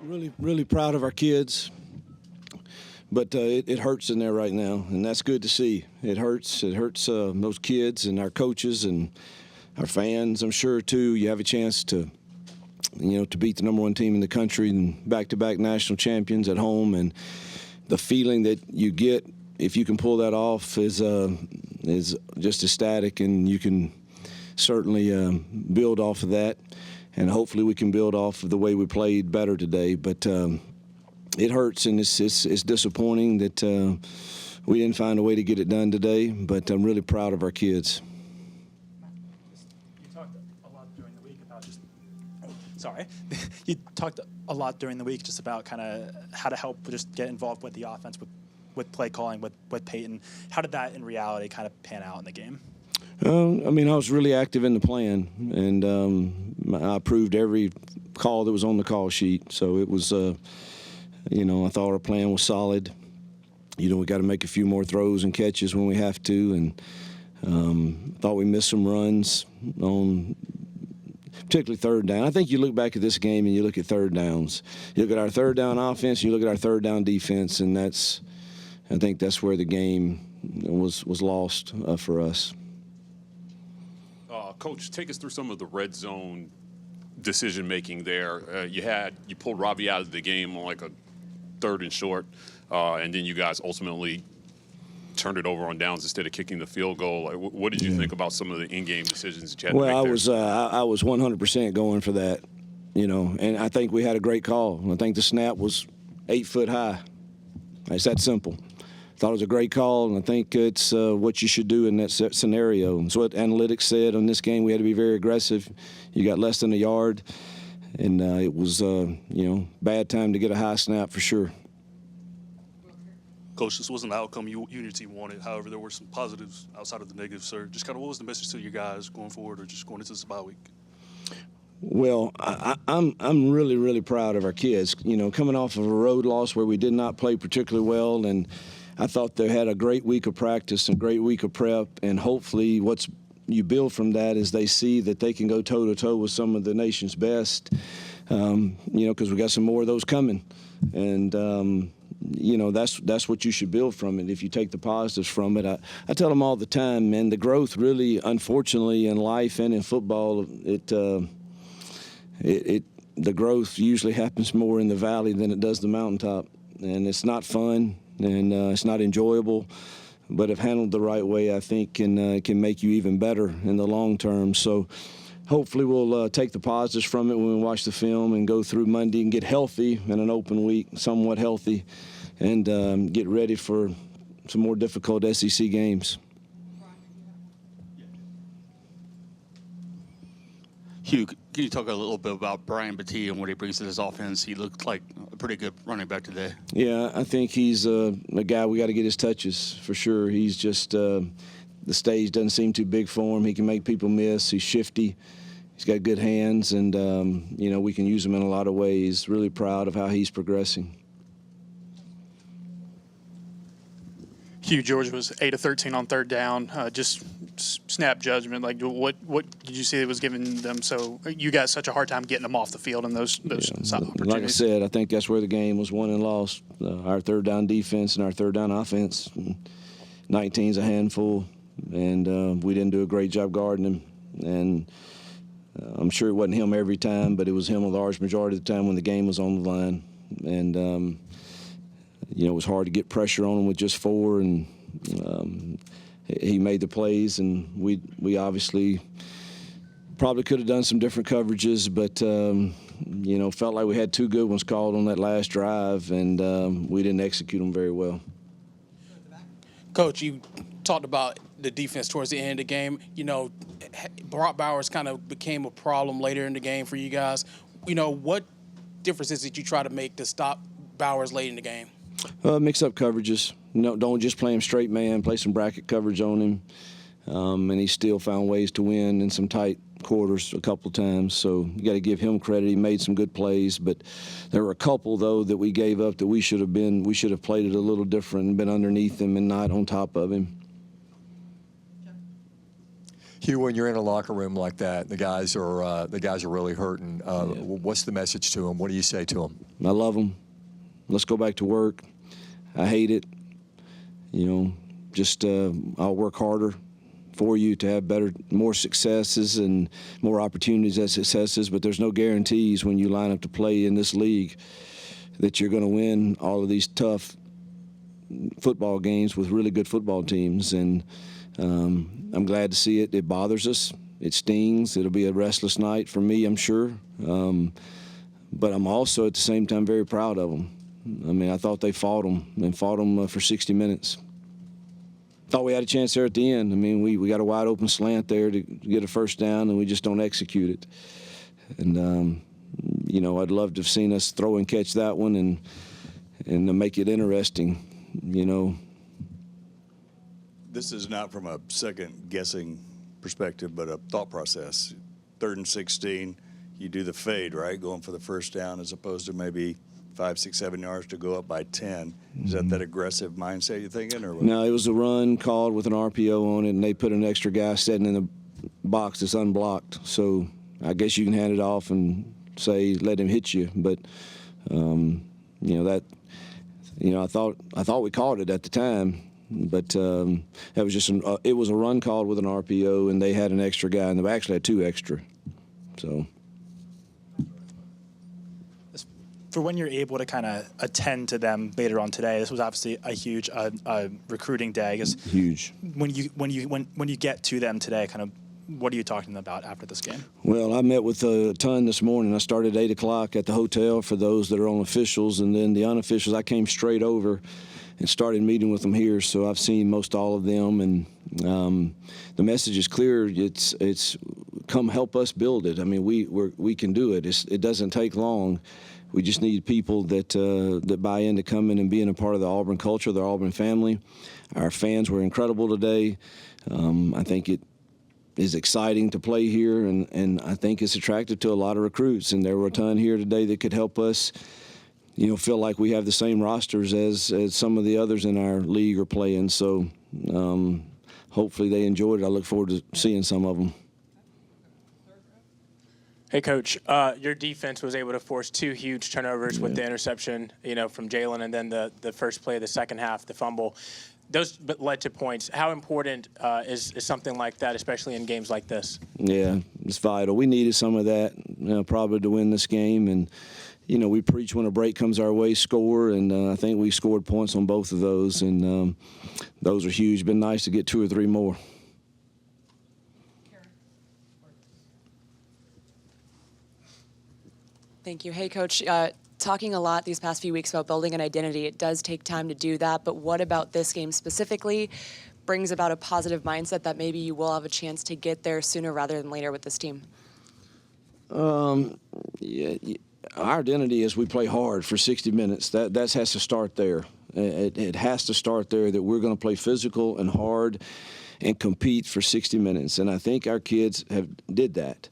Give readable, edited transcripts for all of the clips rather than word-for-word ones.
Really proud of our kids, but it hurts in there right now, and that's good to see. It hurts. It hurts those kids and our coaches and our fans. I'm sure too. You have a chance to, to beat the #1 team in the country and back-to-back national champions at home, and the feeling that you get if you can pull that off is just ecstatic, and you can certainly build off of that. And hopefully we can build off of the way we played better today. But it hurts, and it's disappointing that we didn't find a way to get it done today. But I'm really proud of our kids. You talked a lot during the week about you talked a lot during the week just about kind of how to help just get involved with the offense, with play calling, with Peyton. How did that in reality kind of pan out in the game? I was really active in the plan, and I approved every call that was on the call sheet. So it was, I thought our plan was solid. We got to make a few more throws and catches when we have to, and thought we missed some runs on particularly third down. I think you look back at this game and you look at third downs. You look at our third down offense, you look at our third down defense, and I think that's where the game was lost for us. Coach, take us through some of the red zone decision-making there. You pulled Robbie out of the game on like a 3rd and short, and then you guys ultimately turned it over on downs instead of kicking the field goal. What did you think about some of the in-game decisions that you had to make there? I was 100% going for that, and I think we had a great call. I think the snap was 8 foot high. It's that simple. Thought it was a great call, and I think it's what you should do in that scenario. It's what analytics said on this game. We had to be very aggressive. You got less than a yard, and it was, bad time to get a high snap for sure. Coach, this wasn't the outcome you and your team wanted. However, there were some positives outside of the negatives, sir. Just kind of what was the message to your guys going forward, or just going into this bye week? Well, I'm really proud of our kids. Coming off of a road loss where we did not play particularly well, and I thought they had a great week of practice and a great week of prep, and hopefully what's you build from that is they see that they can go toe-to-toe with some of the nation's best, because we got some more of those coming. And, that's what you should build from it if you take the positives from it. I tell them all the time, man, the growth really, unfortunately, in life and in football, the growth usually happens more in the valley than it does the mountaintop. And it's not fun, and it's not enjoyable, but if handled the right way, I think can make you even better in the long term. So hopefully we'll take the positives from it when we watch the film and go through Monday and get healthy in an open week, somewhat healthy, and get ready for some more difficult SEC games. Hugh, can you talk a little bit about Brian Battie and what he brings to this offense? He looked like a pretty good running back today. Yeah, I think he's a guy we got to get his touches for sure. He's just the stage doesn't seem too big for him. He can make people miss. He's shifty. He's got good hands, and we can use him in a lot of ways. Really proud of how he's progressing. Hugh, Georgia was 8 of 13 on third down. Just snap judgment. Like, what did you see that was giving them you guys such a hard time getting them off the field in those opportunities? Like I said, I think that's where the game was won and lost. Our third down defense and our third down offense. 19's a handful, and we didn't do a great job guarding him. And I'm sure it wasn't him every time, but it was him a large majority of the time when the game was on the line. And it was hard to get pressure on him with just 4, and he made the plays, and we obviously probably could have done some different coverages, but felt like we had 2 good ones called on that last drive, and we didn't execute them very well. Coach, you talked about the defense towards the end of the game. Brock Bowers kind of became a problem later in the game for you guys. What differences did you try to make to stop Bowers late in the game? Mix up coverages. Don't just play him straight man. Play some bracket coverage on him. And he still found ways to win in some tight quarters a couple of times. So you got to give him credit. He made some good plays, but there were a couple though that we gave up that we should have played it a little different and been underneath him and not on top of him. Hugh, when you're in a locker room like that, the guys are really hurting. What's the message to them? What do you say to them? I love them. Let's go back to work. I hate it. You know, just I'll work harder for you to have more successes and more opportunities as successes, but there's no guarantees when you line up to play in this league that you're going to win all of these tough football games with really good football teams. And I'm glad to see it. It bothers us. It stings. It'll be a restless night for me, I'm sure. But I'm also at the same time very proud of them. I mean, I thought they fought them for 60 minutes. Thought we had a chance there at the end. I mean, we got a wide open slant there to get a first down, and we just don't execute it. And you know, I'd love to have seen us throw and catch that one and to make it interesting. You know. This is not from a second-guessing perspective, but a thought process. 3rd and 16, you do the fade, right, going for the first down as opposed to maybe 5, 6, 7 yards to go up by 10. Is that aggressive mindset you're thinking? Or what? No, it was a run called with an RPO on it, and they put an extra guy sitting in the box that's unblocked. So I guess you can hand it off and say, let him hit you. But, you know, that, you know, I thought we called it at the time. But that was just it was a run called with an RPO, and they had an extra guy, and they actually had 2 extra. So. For when you're able to kind of attend to them later on today, this was obviously a huge recruiting day. I guess huge. When you get to them today, kind of what are you talking about after this game? Well, I met with a ton this morning. I started at 8 o'clock at the hotel for those that are on officials, and then the unofficials, I came straight over and started meeting with them here. So I've seen most all of them, and the message is clear. It's come help us build it. I mean, we can do it. It doesn't take long. We just need people that buy into coming and being a part of the Auburn culture, the Auburn family. Our fans were incredible today. I think it is exciting to play here, and I think it's attractive to a lot of recruits. And there were a ton here today that could help us, you know, feel like we have the same rosters as some of the others in our league are playing. So hopefully they enjoyed it. I look forward to seeing some of them. Hey, Coach, your defense was able to force 2 huge turnovers with the interception, you know, from Jalen, and then the first play of the second half, the fumble. Those led to points. How important is something like that, especially in games like this? Yeah, it's vital. We needed some of that, probably to win this game. And, you know, we preach when a break comes our way, score, and I think we scored points on both of those, and those are huge. Been nice to get 2 or 3 more. Thank you. Hey, Coach, talking a lot these past few weeks about building an identity. It does take time to do that, but what about this game specifically brings about a positive mindset that maybe you will have a chance to get there sooner rather than later with this team? Yeah, our identity is we play hard for 60 minutes. That has to start there. It has to start there, that we're going to play physical and hard and compete for 60 minutes, and I think our kids did that.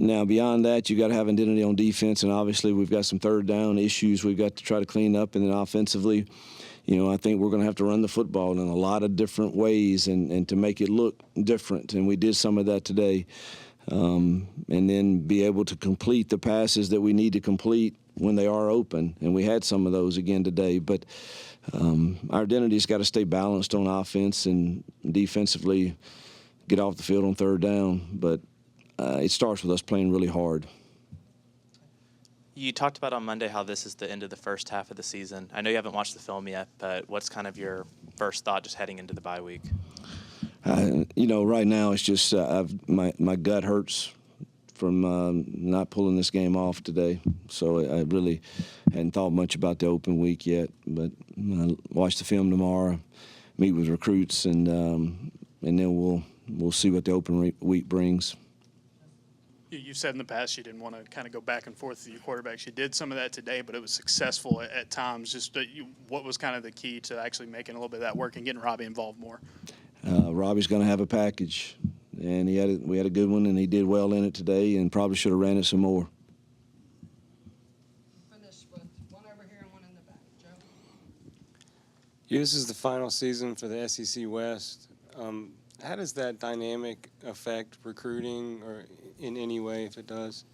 Now, beyond that, you got to have identity on defense, and obviously we've got some third down issues we've got to try to clean up, and then offensively, you know, I think we're going to have to run the football in a lot of different ways and to make it look different, and we did some of that today. And then be able to complete the passes that we need to complete when they are open, and we had some of those again today. But our identity's got to stay balanced on offense and defensively get off the field on third down, but it starts with us playing really hard. You talked about on Monday how this is the end of the first half of the season. I know you haven't watched the film yet, but what's kind of your first thought just heading into the bye week? You know, right now it's just my gut hurts from not pulling this game off today. So I really hadn't thought much about the open week yet. But I'll watch the film tomorrow, meet with recruits, and then we'll see what the open week brings. You said in the past you didn't want to kind of go back and forth with your quarterbacks. You did some of that today, but it was successful at times. Just what was kind of the key to actually making a little bit of that work and getting Robbie involved more? Robbie's going to have a package, and we had a good one, and he did well in it today, and probably should have ran it some more. Finish with one over here and one in the back. Joe? Yeah, this is the final season for the SEC West. How does that dynamic affect recruiting, or in any way, if it does?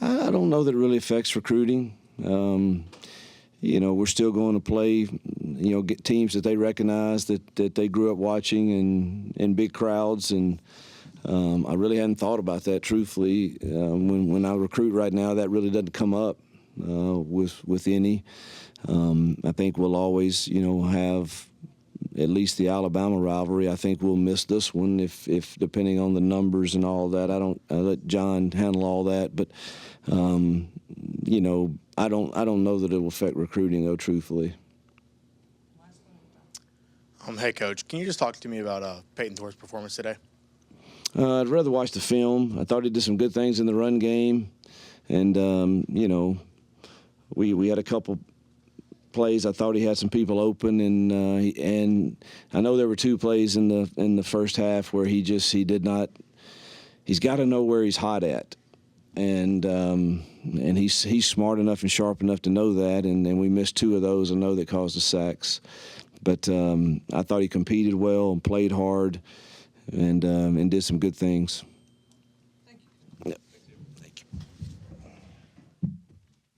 I don't know that it really affects recruiting. We're still going to play, get teams that they recognize that they grew up watching in big crowds. And I really hadn't thought about that, truthfully. When I recruit right now, that really doesn't come up with any. I think we'll always, have at least the Alabama rivalry. I think we'll miss this one if depending on the numbers and all that. I let John handle all that, but I don't know that it will affect recruiting, though, truthfully. Hey, Coach, can you just talk to me about Peyton Thorne's performance today? I'd rather watch the film. I thought he did some good things in the run game, and we had a couple plays. I thought he had some people open, and I know there were 2 plays in the first half where he did not. He's got to know where he's hot at, and he's smart enough and sharp enough to know that. And we missed 2 of those. I know that caused the sacks, but I thought he competed well and played hard, and did some good things.